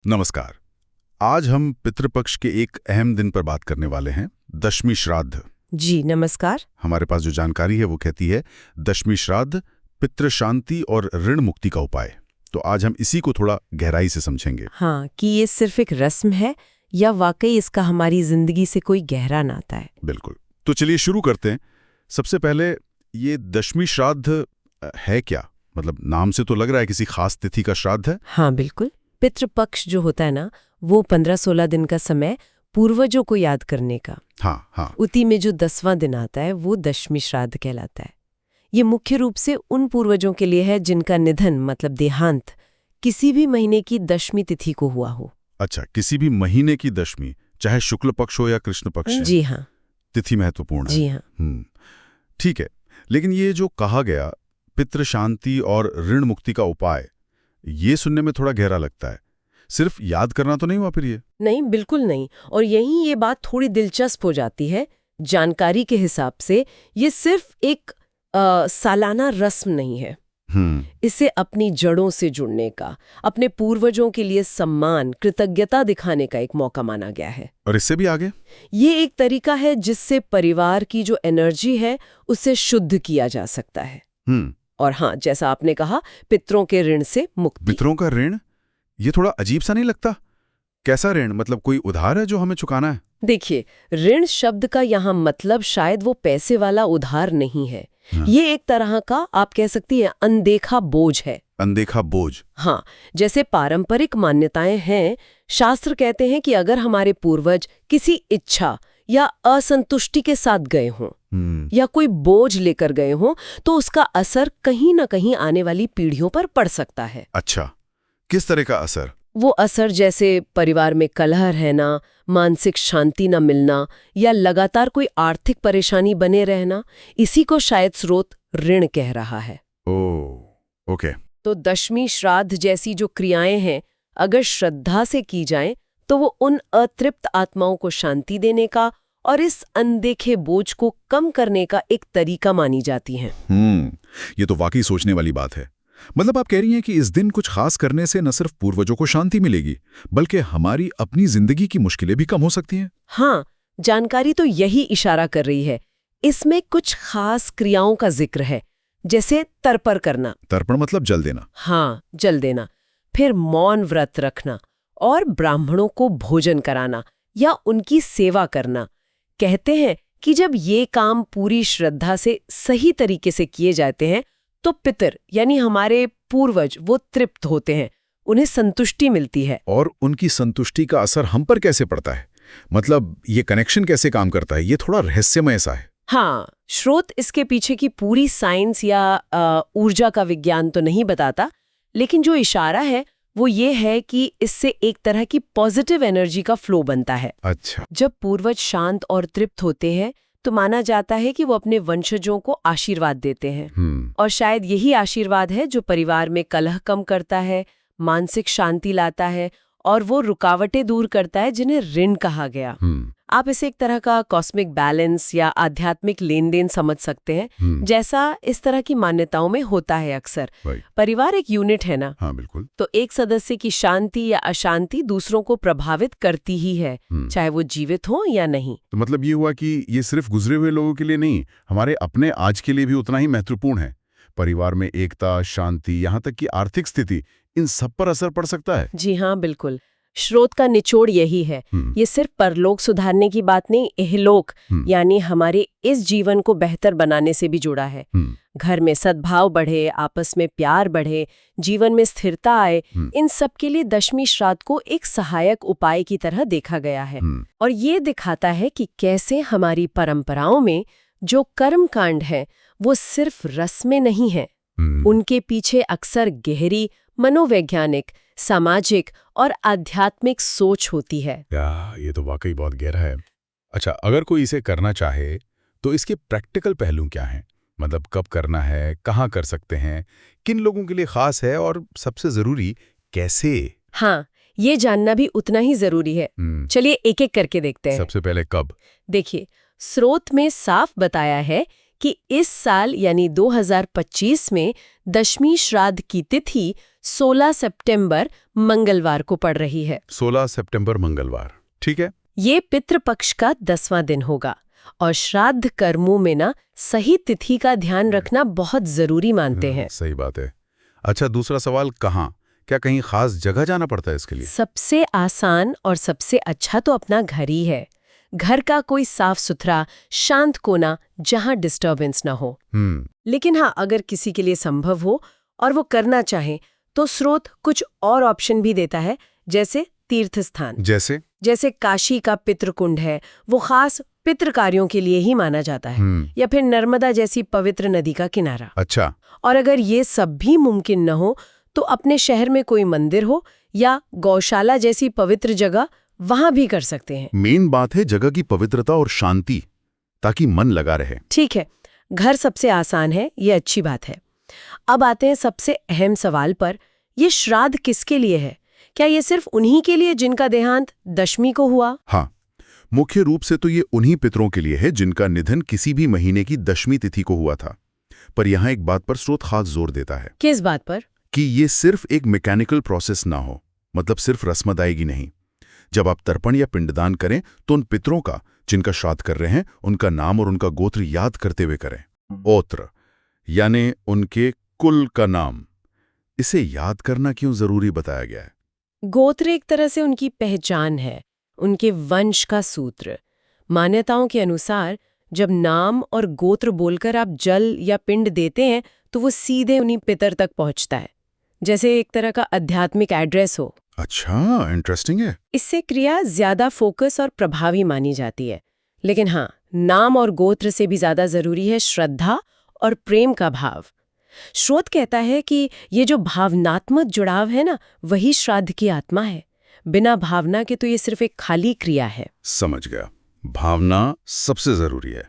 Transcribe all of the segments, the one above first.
नमस्कार। आज हम पितृपक्ष के एक अहम दिन पर बात करने वाले हैं, दशमी श्राद्ध। जी नमस्कार। हमारे पास जो जानकारी है वो कहती है दशमी श्राद्ध पितृ शांति और ऋण मुक्ति का उपाय। तो आज हम इसी को थोड़ा गहराई से समझेंगे। हाँ, कि ये सिर्फ एक रस्म है या वाकई इसका हमारी जिंदगी से कोई गहरा नाता है। बिल्कुल। तो चलिए शुरू करते हैं। सबसे पहले ये दशमी श्राद्ध है क्या? मतलब नाम से तो लग रहा है किसी खास तिथि का श्राद्ध है। हाँ बिल्कुल। पितृपक्ष जो होता है ना, वो 15-16 दिन का समय पूर्वजों को याद करने का। हाँ। उसी में जो 10वां दिन आता है वो दशमी श्राद्ध कहलाता है। ये मुख्य रूप से उन पूर्वजों के लिए है जिनका निधन मतलब देहांत किसी भी महीने की दशमी तिथि को हुआ हो। अच्छा, किसी भी महीने की दशमी, चाहे शुक्ल पक्ष हो या कृष्ण पक्ष। जी हाँ। तिथि महत्वपूर्ण है। जी हाँ। ठीक है। लेकिन ये जो कहा गया पितृ शांति और ऋण मुक्ति का उपाय, ये सुनने में थोड़ा गहरा लगता है। सिर्फ याद करना तो नहीं हुआ फिर ये? नहीं, बिल्कुल नहीं। और यहीं ये बात थोड़ी दिलचस्प हो जाती है। जानकारी के हिसाब से ये सिर्फ एक सालाना रस्म नहीं है। इसे अपनी जड़ों से जुड़ने का, अपने पूर्वजों के लिए सम्मान, कृतज्ञता दिखाने का एक मौका माना गया है। और इससे भी आगे ये एक तरीका है जिससे परिवार की जो एनर्जी है उसे शुद्ध किया जा सकता है। और हाँ, जैसा आपने कहा, पितरों के ऋण से मुक्ति। पितरों का ऋण? ये थोड़ा अजीब सा नहीं लगता? कैसा ऋण? मतलब कोई उधार है जो हमें चुकाना है? देखिए, ऋण शब्द का यहाँ मतलब शायद वो पैसे वाला उधार नहीं है। ये एक तरह का, आप कह सकती हैं, अनदेखा बोझ है। अनदेखा बोझ? हाँ, जैसे पारंपरिक मान्यताएं हैं, शास्त्र कहते हैं कि अगर हमारे पूर्वज किसी इच्छा या असंतुष्टि के साथ गए हों या कोई बोझ लेकर गए हों तो उसका असर कहीं न कहीं आने वाली पीढ़ियों पर पड़ सकता है। अच्छा, किस तरह का असर? वो असर जैसे परिवार में कलह रहना, मानसिक शांति न मिलना या लगातार कोई आर्थिक परेशानी बने रहना, इसी को शायद स्रोत ऋण कह रहा है। ओह, ओके। तो दशमी श्राद्ध जैसी जो क्रियाएं हैं, अगर श्रद्धा से की जाएं तो वो उन अतृप्त आत्माओं को शांति देने का और इस अनदेखे बोझ को कम करने का एक तरीका मानी जाती हैं। ये तो वाकई सोचने वाली बात है। मतलब आप कह रही हैं कि इस दिन कुछ खास करने से न सिर्फ पूर्वजों को शांति मिलेगी, बल्कि हमारी अपनी जिंदगी की मुश्किलें भी कम हो सकती हैं। हाँ, जानकारी तो यही इशारा कर रही है। इसमें कुछ खास क्रियाओं का जिक्र है, जैसे तर्पण करना। तर्पण मतलब जल देना? हाँ, जल देना। फिर मौन व्रत रखना और ब्राह्मणों को भोजन कराना या उनकी सेवा करना। कहते हैं कि जब ये काम पूरी श्रद्धा से सही तरीके से किए जाते हैं तो पितर यानी हमारे पूर्वज वो तृप्त होते हैं, उन्हें संतुष्टि मिलती है। और उनकी संतुष्टि का असर हम पर कैसे पड़ता है? मतलब ये कनेक्शन कैसे काम करता है? ये थोड़ा रहस्यमय सा है। हाँ, स्रोत इसके पीछे की पूरी साइंस या ऊर्जा का विज्ञान तो नहीं बताता, लेकिन जो इशारा है वो ये है कि इससे एक तरह की पॉजिटिव एनर्जी का फ्लो बनता है। अच्छा। जब पूर्वज शांत और तृप्त होते हैं तो माना जाता है कि वो अपने वंशजों को आशीर्वाद देते हैं। और शायद यही आशीर्वाद है जो परिवार में कलह कम करता है, मानसिक शांति लाता है और वो रुकावटें दूर करता है जिन्हें ऋण कहा गया। आप इसे एक तरह का कॉस्मिक बैलेंस या आध्यात्मिक लेन देन समझ सकते हैं, जैसा इस तरह की मान्यताओं में होता है अक्सर। परिवार एक यूनिट है ना। हाँ, बिल्कुल। तो एक सदस्य की शांति या अशांति दूसरों को प्रभावित करती ही है, चाहे वो जीवित हो या नहीं। तो मतलब ये हुआ कि ये सिर्फ गुजरे हुए लोगों के लिए नहीं, हमारे अपने आज के लिए भी उतना ही महत्वपूर्ण है। परिवार में एकता, शांति, यहाँ तक कि आर्थिक स्थिति, इन सब पर असर पड़ सकता है। जी हाँ, बिल्कुल। स्रोत का निचोड़ यही है। ये सिर्फ परलोक सुधारने की बात नहीं, इहलोक यानी हमारे इस जीवन को बेहतर बनाने से भी जुड़ा है। घर में सद्भाव बढ़े, आपस में प्यार बढ़े, जीवन में स्थिरता आए, इन सब के लिए दशमी श्राद्ध को एक सहायक उपाय की तरह देखा गया है। और ये दिखाता है कि कैसे हमारी परंपराओं में जो कर्म कांड है वो सिर्फ रस्में नहीं है, उनके पीछे अक्सर गहरी मनोवैज्ञानिक, सामाजिक और आध्यात्मिक सोच होती है। ये तो वाकई बहुत गहरा है। अच्छा, अगर कोई इसे करना चाहे तो इसके प्रैक्टिकल पहलू क्या हैं? मतलब कब करना है, कहाँ कर सकते हैं, किन लोगों के लिए खास है और सबसे जरूरी कैसे? हाँ, ये जानना भी उतना ही जरूरी है। चलिए एक एक करके देखते हैं। सबसे पहले कब? देखिए, स्रोत में साफ बताया है कि इस साल यानी 2025 में दशमी श्राद्ध की तिथि 16 सितंबर मंगलवार को पड़ रही है। 16 सितंबर मंगलवार, ठीक है। ये पितृपक्ष का 10वां दिन होगा और श्राद्ध कर्मों में ना सही तिथि का ध्यान रखना बहुत जरूरी मानते हैं। सही बात है। अच्छा, दूसरा सवाल, कहाँ? क्या कहीं खास जगह जाना पड़ता है इसके लिए? सबसे आसान और सबसे अच्छा तो अपना घर ही है। घर का कोई साफ सुथरा शांत कोना जहां डिस्टर्बेंस ना हो। लेकिन हाँ, अगर किसी के लिए संभव हो और वो करना चाहे तो स्रोत कुछ और ऑप्शन भी देता है, जैसे तीर्थ स्थान। जैसे काशी का पितृकुंड है, वो खास पितृ कार्यों के लिए ही माना जाता है। या फिर नर्मदा जैसी पवित्र नदी का किनारा। अच्छा। और अगर ये सब भी मुमकिन न हो तो अपने शहर में कोई मंदिर हो या गौशाला जैसी पवित्र जगह, वहां भी कर सकते हैं। मेन बात है जगह की पवित्रता और शांति, ताकि मन लगा रहे। ठीक है, घर सबसे आसान है, ये अच्छी बात है। अब आते हैं सबसे अहम सवाल पर, ये श्राद्ध किसके लिए है? क्या ये सिर्फ उन्हीं के लिए जिनका देहांत दशमी को हुआ? हाँ, मुख्य रूप से तो ये उन्हीं पितरों के लिए है जिनका निधन किसी भी महीने की दशमी तिथि को हुआ था। पर यहाँ एक बात पर स्रोत खास जोर देता है। किस बात पर? कि ये सिर्फ एक मैकेनिकल प्रोसेस ना हो, मतलब सिर्फ रस्म अदायगी नहीं। जब आप तर्पण या पिंडदान करें तो उन पितरों का, जिनका श्राद्ध कर रहे हैं, उनका नाम और उनका गोत्र याद करते हुए करें। ओत्र यानी उनके कुल का नाम। इसे याद करना क्यों जरूरी बताया गया है? गोत्र एक तरह से उनकी पहचान है, उनके वंश का सूत्र। मान्यताओं के अनुसार जब नाम और गोत्र बोलकर आप जल या पिंड देते हैं तो वो सीधे उन्हीं पितर तक पहुंचता है, जैसे एक तरह का आध्यात्मिक एड्रेस हो। अच्छा, इंटरेस्टिंग है। इससे क्रिया ज्यादा फोकस और प्रभावी मानी जाती है। लेकिन हाँ, नाम और गोत्र से भी ज्यादा जरूरी है श्रद्धा और प्रेम का भाव। स्रोत कहता है कि ये जो भावनात्मक जुड़ाव है ना, वही श्राद्ध की आत्मा है। बिना भावना के तो ये सिर्फ एक खाली क्रिया है। समझ गया, भावना सबसे जरूरी है।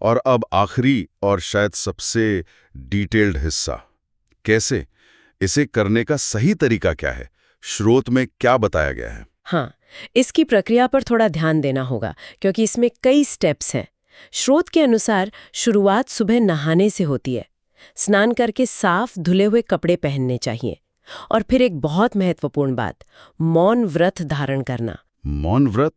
और अब आखिरी और शायद सबसे डिटेल्ड हिस्सा, कैसे इसे करने का सही तरीका क्या है? स्रोत में क्या बताया गया है? हाँ, इसकी प्रक्रिया पर थोड़ा ध्यान देना होगा क्योंकि इसमें कई स्टेप्स हैं। स्रोत के अनुसार शुरुआत सुबह नहाने से होती है। स्नान करके साफ धुले हुए कपड़े पहनने चाहिए। और फिर एक बहुत महत्वपूर्ण बात, मौन व्रत धारण करना। मौन व्रत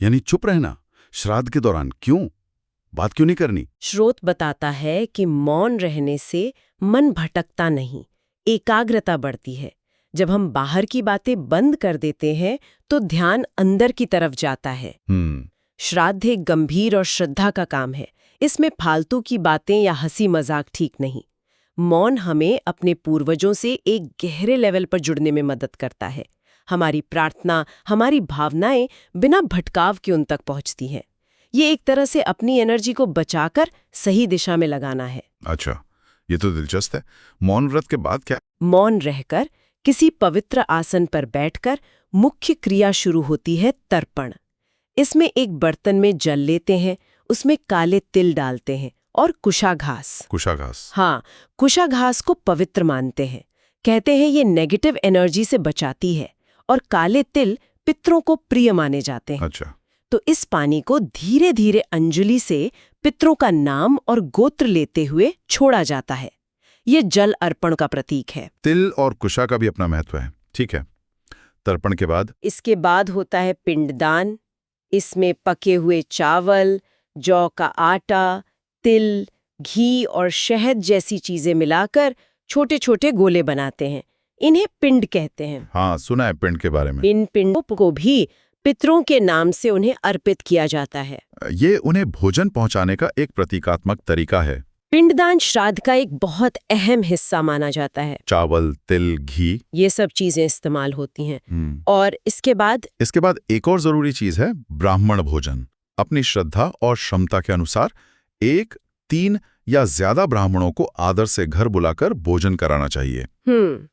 यानी चुप रहना श्राद्ध के दौरान? क्यों? बात क्यों नहीं करनी? स्रोत बताता है कि मौन रहने से मन भटकता नहीं, एकाग्रता बढ़ती है। जब हम बाहर की बातें बंद कर देते हैं तो ध्यान अंदर की तरफ जाता है। श्राद्ध एक गंभीर और श्रद्धा का काम है। इसमें फालतू की बातें या हंसी मजाक ठीक नहीं। मौन हमें अपने पूर्वजों से एक गहरे लेवल पर जुड़ने में मदद करता है। हमारी प्रार्थना, हमारी भावनाएं बिना भटकाव के उन तक पहुंचती हैं। ये एक तरह से अपनी एनर्जी को बचाकर सही दिशा में लगाना है। अच्छा, ये तो दिलचस्प है। मौन व्रत के बाद क्या? मौन रहकर किसी पवित्र आसन पर बैठकर मुख्य क्रिया शुरू होती है तर्पण। इसमें एक बर्तन में जल लेते हैं, उसमें काले तिल डालते हैं और कुशाघास। कुशाघास? हाँ, कुशाघास को पवित्र मानते हैं। कहते हैं ये नेगेटिव एनर्जी से बचाती है और काले तिल पितरों को प्रिय माने जाते हैं। अच्छा। तो इस पानी को धीरे धीरे अंजलि से पितरों का नाम और गोत्र लेते हुए छोड़ा जाता है। ये जल अर्पण का प्रतीक है। तिल और कुशा का भी अपना महत्व है, ठीक है। तर्पण के बाद? इसके बाद होता है पिंडदान। इसमें पके हुए चावल, जौ का आटा, तिल, घी और शहद जैसी चीजें मिलाकर छोटे छोटे गोले बनाते हैं। इन्हें पिंड कहते हैं। हाँ, सुना है पिंड के बारे में। इन पिंडों को भी पितरों के नाम से उन्हें अर्पित किया जाता है। ये उन्हें भोजन पहुंचाने का एक प्रतीकात्मक तरीका है। पिंडदान श्राद्ध का एक बहुत अहम हिस्सा माना जाता है। चावल, तिल, घी, ये सब चीजें इस्तेमाल होती हैं। और इसके बाद एक और जरूरी चीज है, ब्राह्मण भोजन। अपनी श्रद्धा और क्षमता के अनुसार 1, 3 या ज्यादा ब्राह्मणों को आदर से घर बुलाकर भोजन कराना चाहिए।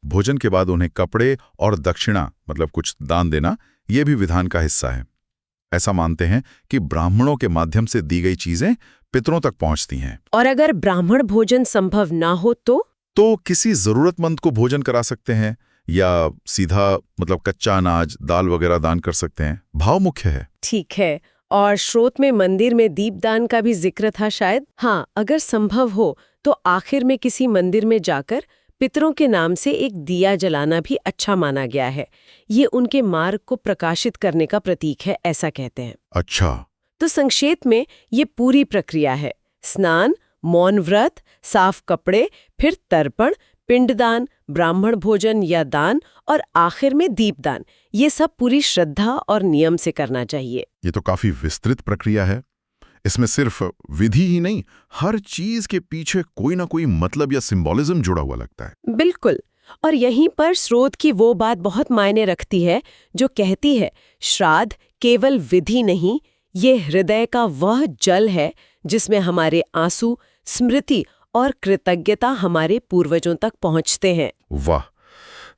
भोजन के बाद उन्हें कपड़े और दक्षिणा, मतलब कुछ दान देना, ये भी विधान का हिस्सा है। ऐसा मानते हैं कि ब्राह्मणों के माध्यम से दी गई चीजें पितरों तक पहुंचती हैं। और अगर ब्राह्मण भोजन संभव ना हो तो किसी जरूरतमंद को भोजन करा सकते हैं या सीधा, मतलब कच्चा अनाज, दाल वगैरह दान कर सकते हैं। भाव मुख्य है। ठीक है। और स्रोत में मंदिर में दीपदान का भी जिक्र था शायद। हाँ, अगर संभव हो तो आखिर में किसी मंदिर में जाकर पितरों के नाम से एक दिया जलाना भी अच्छा माना गया है। ये उनके मार्ग को प्रकाशित करने का प्रतीक है, ऐसा कहते हैं। अच्छा। तो संक्षेप में ये पूरी प्रक्रिया है: स्नान, मौन व्रत, साफ कपड़े, फिर तर्पण, पिंडदान, ब्राह्मण भोजन या दान और आखिर में दीपदान। ये सब पूरी श्रद्धा और नियम से करना चाहिए। ये तो काफी विस्तृत प्रक्रिया है। इसमें सिर्फ विधि ही नहीं, हर चीज के पीछे कोई ना कोई मतलब या सिंबॉलिज्म जुड़ा हुआ लगता है। बिल्कुल। और यहीं पर स्रोत की वो बात बहुत मायने रखती है जो कहती है, श्राद्ध केवल विधि नहीं, ये हृदय का वह जल है जिसमें हमारे आंसू, स्मृति और कृतज्ञता हमारे पूर्वजों तक पहुंचते हैं। वाह,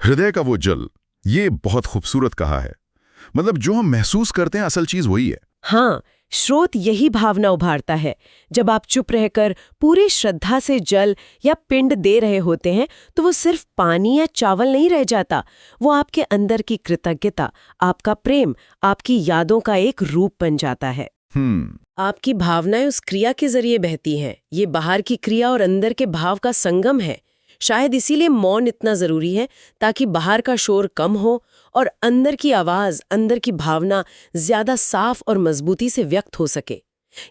हृदय का वो जल, ये बहुत खूबसूरत कहा है। मतलब जो हम महसूस करते हैं असल चीज वही है। हाँ, स्रोत यही भावना उभारता है। जब आप चुप रहकर पूरी श्रद्धा से जल या पिंड दे रहे होते हैं तो वो सिर्फ पानी या चावल नहीं रह जाता, वो आपके अंदर की कृतज्ञता, आपका प्रेम, आपकी यादों का एक रूप बन जाता है। आपकी भावनाएं उस क्रिया के जरिए बहती हैं। ये बाहर की क्रिया और अंदर के भाव का संगम है। शायद इसीलिए मौन इतना जरूरी है, ताकि बाहर का शोर कम हो और अंदर की आवाज, अंदर की भावना ज्यादा साफ और मजबूती से व्यक्त हो सके।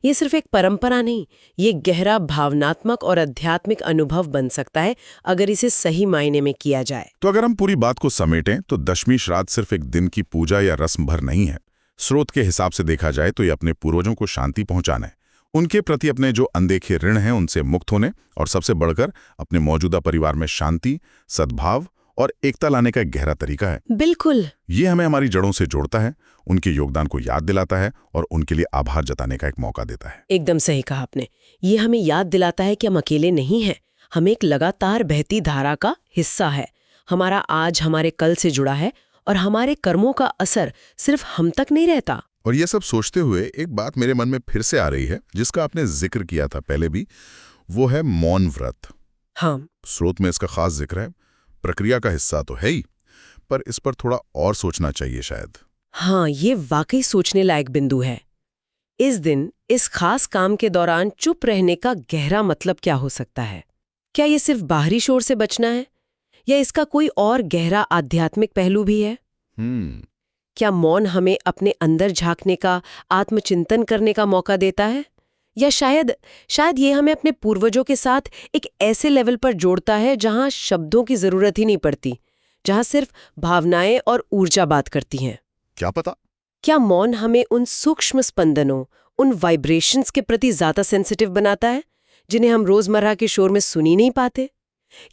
ये सिर्फ एक परंपरा नहीं, ये गहरा भावनात्मक और आध्यात्मिक अनुभव बन सकता है अगर इसे सही मायने में किया जाए। तो अगर हम पूरी बात को समेटें तो दशमी श्राद्ध सिर्फ एक दिन की पूजा या रस्म भर नहीं है। स्रोत के हिसाब से देखा जाए तो ये अपने पूर्वजों को शांति पहुंचाना है, उनके प्रति अपने जो अनदेखे ऋण हैं उनसे मुक्त होने, और सबसे बढ़कर अपने मौजूदा परिवार में शांति, सद्भाव और एकता लाने का एक गहरा तरीका है। बिल्कुल। ये हमें हमारी जड़ों से जोड़ता है, उनके योगदान को याद दिलाता है और उनके लिए आभार जताने का एक मौका देता है। एकदम सही कहा आपने। ये हमें याद दिलाता है कि हम अकेले नहीं हैं, हम एक लगातार बहती धारा का हिस्सा है। हमारा आज हमारे कल से जुड़ा है और हमारे कर्मों का असर सिर्फ हम तक नहीं रहता। और ये सब सोचते हुए एक बात मेरे मन में फिर से आ रही है, जिसका आपने जिक्र किया था पहले भी, वो है मौन व्रत। हाँ, स्रोत में इसका खास जिक्र है, प्रक्रिया का हिस्सा तो है ही, पर इस पर थोड़ा और सोचना चाहिए शायद। हाँ, ये वाकई सोचने लायक बिंदु है। इस दिन, इस खास काम के दौरान चुप रहने का गहरा मतलब क्या हो सकता है? क्या ये सिर्फ बाहरी शोर से बचना है, या इसका कोई और गहरा आध्यात्मिक पहलू भी है? क्या मौन हमें अपने अंदर झांकने का, आत्मचिंतन करने का मौका देता है? या शायद ये हमें अपने पूर्वजों के साथ एक ऐसे लेवल पर जोड़ता है जहां शब्दों की जरूरत ही नहीं पड़ती, जहां सिर्फ भावनाएं और ऊर्जा बात करती हैं? क्या पता। क्या मौन हमें उन सूक्ष्म स्पंदनों, उन वाइब्रेशंस के प्रति ज्यादा सेंसिटिव बनाता है जिन्हें हम रोजमर्रा के शोर में सुन ही नहीं पाते?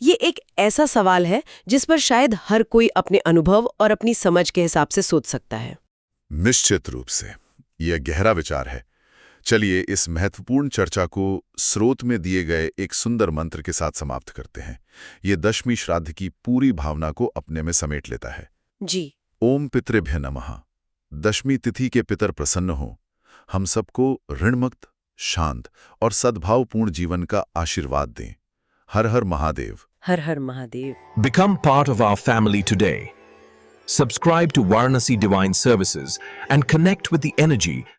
ये एक ऐसा सवाल है जिस पर शायद हर कोई अपने अनुभव और अपनी समझ के हिसाब से सोच सकता है। निश्चित रूप से यह गहरा विचार है। चलिए इस महत्वपूर्ण चर्चा को स्रोत में दिए गए एक सुंदर मंत्र के साथ समाप्त करते हैं। ये दशमी श्राद्ध की पूरी भावना को अपने में समेट लेता है। जी। ओम पितृभ्य नमः। दशमी तिथि के पितर प्रसन्न हो, हम सबको ऋणमुक्त, शांत और सद्भावपूर्ण जीवन का आशीर्वाद दें। हर हर महादेव। हर हर Mahadev. Become part of our family today. Subscribe to Varanasi Divine Services and connect with the energy